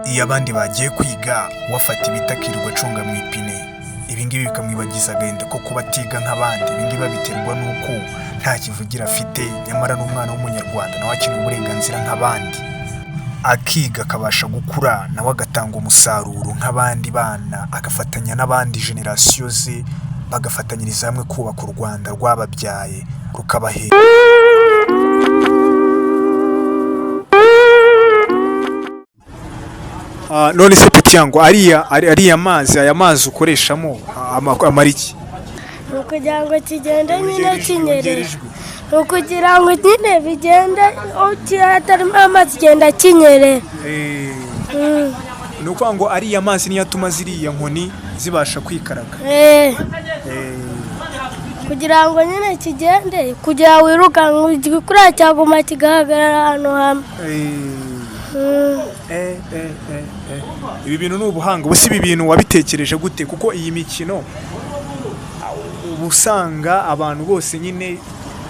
Iyo abandi bagiye kwiga wafata ibiti akirirwa acunga mu ipine, ibingibi bikamwibagiza agahinda ko kuba atiga nk'abandi. Ibingibi babiterwa n'uko nta kivugira afite, nyamara n'umwana w'umunyarwanda nawe akeneye uburenganzira nk'abandi, akiga akabasha gukura nawe agatanga umusaruro nk'abandi bana, agafatanya n'abandi generasiyo ze, bagafatanyiriza hamwe kubaka u Rwanda rwababyaye rukabahera. None se peti yangu ariya mazi, aya mazi ukoreshamo amara iki? Ni ukugira ngo kigende nyine kinyerera, ni ukugira ngo nyine bigende hatarimo amazi kigenda kinyerera. Ni ukuvuga ngo ariya mazi niyo atuma ziriya nkoni zibasha kwikaraga. Kugira ngo nyine kigende, kugira wirukanke kuriya cyaguma kigahagarara ahantu hamwe. Ibi bintu ni ubuhanga. Ubu si ibi bintu wabitekereje gute? Kuko iyi mikino uba usanga abantu bose nyine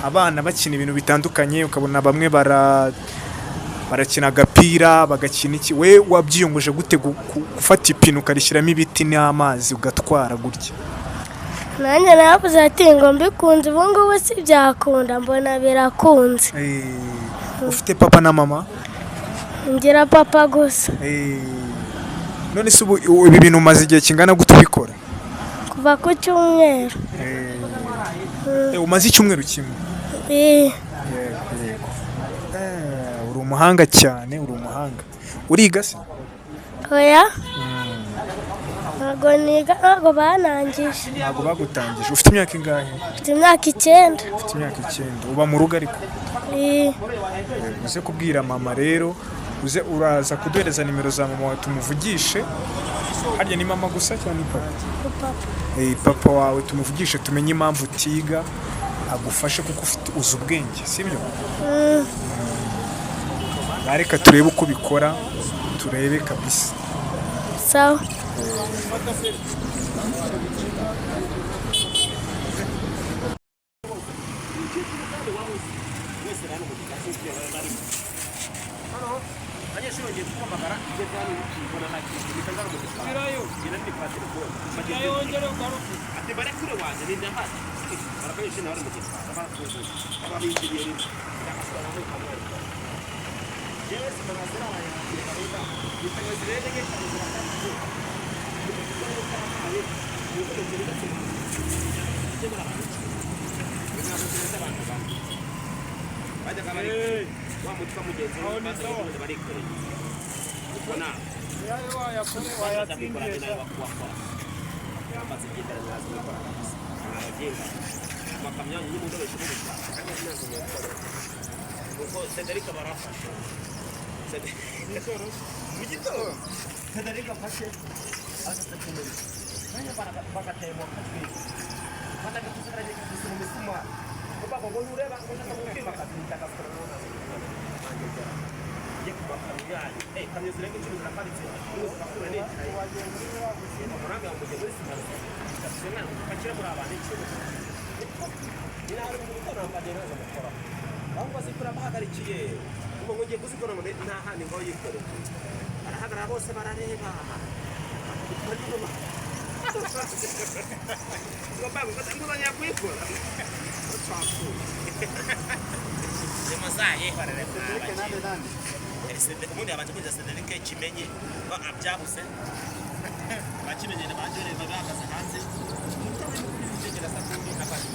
abana bakina ibintu bitandukanye, ukabona bamwe barakina agapira, bagakina iki. We wabyiyunguje gute gufata ipine ukarishyiramo ibiti n'amazi ugatwara gutya? Nanjye navuze ati ngo mbikunze, ubu ngubu si byakunda, mbona birakunze. Ufite papa na mama? Ngira papa gusa. None se ubu ibi bintu umaze igihe kingana gute ubikora? Kuva ku cyumweru. Umaze icyumweru kimwe? Uri umuhanga cyane, uri umuhanga. Uriga se? Oya, ntabwo niga, ntabwo banangije. Ntabwo bagutangije. Ufite imyaka ingahe? Mfite imyaka 9. Ufite imyaka 9. Uba mu rugo ariko? Uze kubwira mama rero, uze uraza kuduhereza nimero za mama wawe tumuvugishe. Harya ni mama gusa cyangwa ni papa? Papa. Papa wawe tumuvugishe tumenye impamvu utiga, agufashe kuko uzi ubwenge, sibyo? Reka turebe uko bikora, turebe kabisa. Sawa. Ubundi abantu kujya Cedric Kimenyi ba abyabuse bakimenye n'abajere babagaze hanze cyegera sakundi n'abandi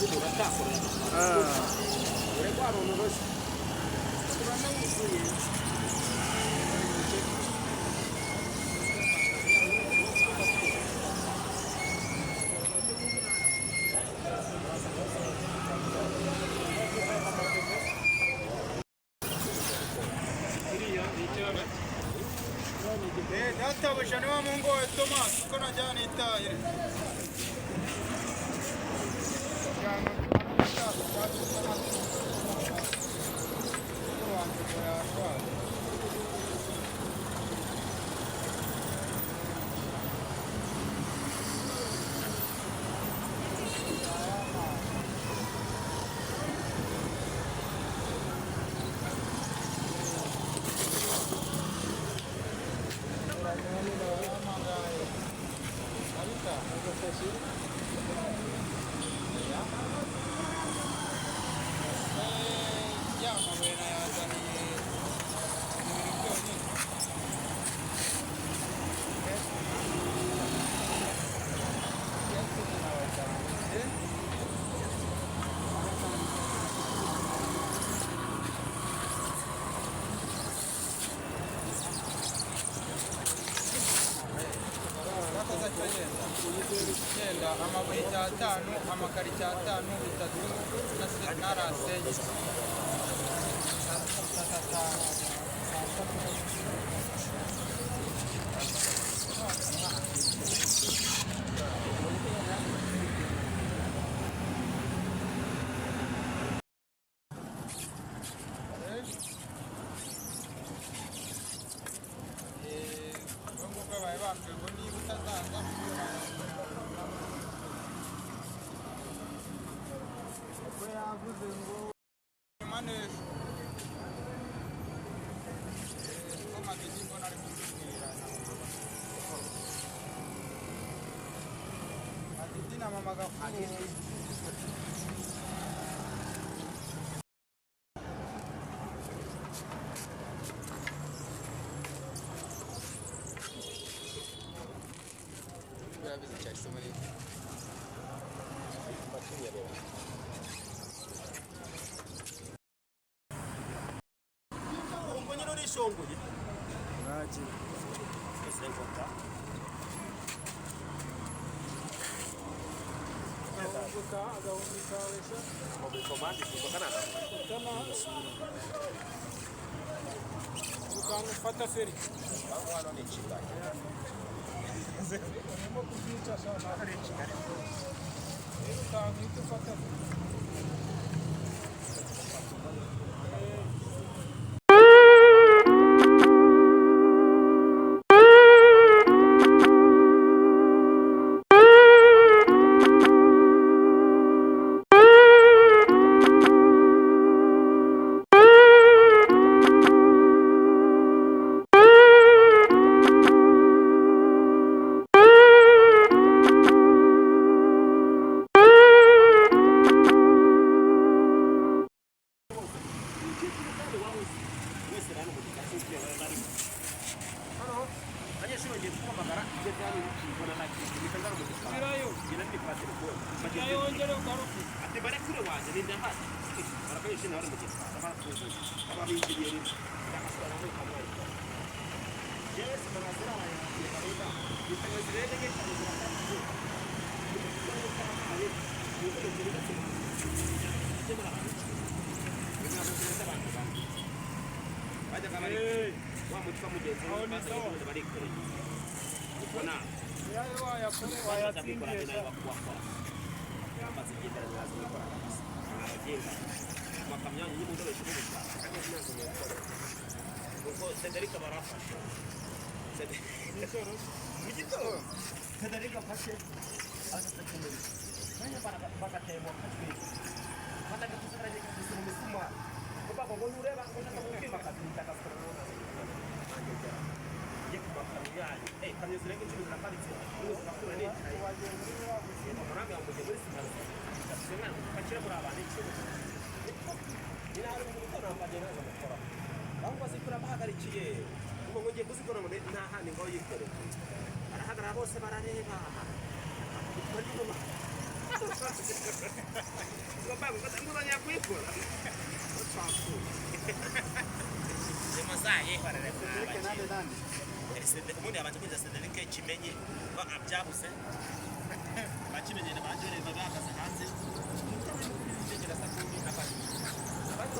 umuntu atakorera dore ko hari umuntu turanawuzuye databuja niwa mungu we Thomas ko najyana itaye amabuye cyatanu amakari cyatanu bitatu na rasenye shongoye ngaje ese ngota agahumika wese mu bikomande kuko kanada utama ukangufata feri hano ni Kigali mo kuzica sana ari Kigali ukangufata Federica barafashe Federica fashe azatekomeza nanya bagatemo kashwe batagatusaraje kashwe mu misuma kuba ngo ureba ngo ndakubwira bakatita kaskorona angejera yekubakamyanye kamyo zirenge cyo ziraparitse uzo bakura ne mu murambi wa mujye muri sitaro kasena kachira muri abane cyo ina hari mu gukora amajyana y'abakora ahubwo zikura bahagarikiye ngo ngiye kuzikora muri nta handi ngo yikore arahagarara bose barareba bari Babangu nguzanya kuyikora. Masaye barare nande. Sende kumundi abantu kwiza sende linke kimenye ba abyabuse. Bakimenye n'abajore babakaza hanze. Ndegera sakundi nabari. Abantu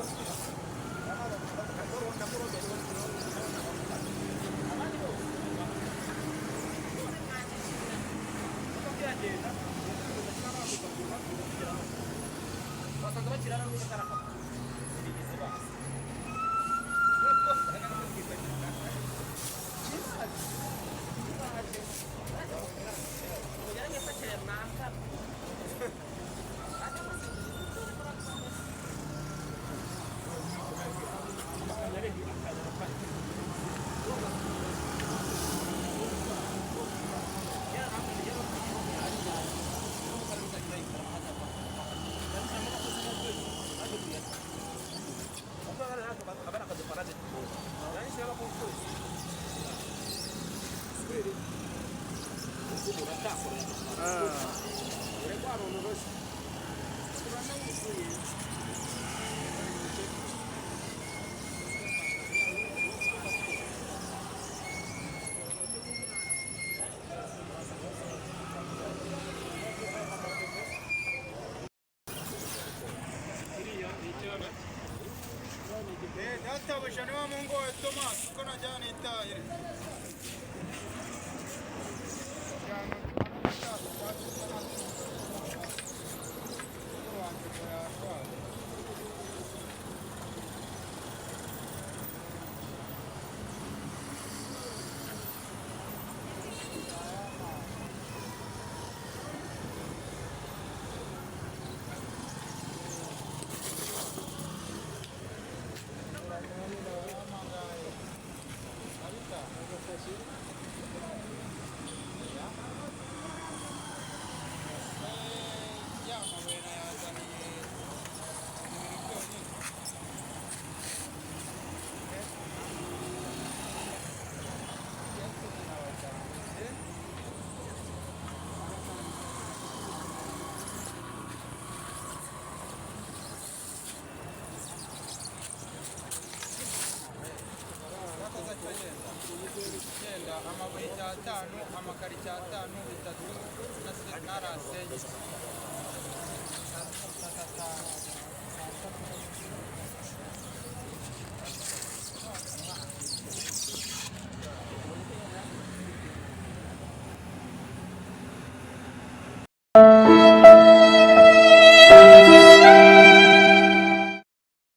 databuja niwa mungu wa Thomas uko najyana itaye amabuye cyatanu amakari cyatanu bitatu na rase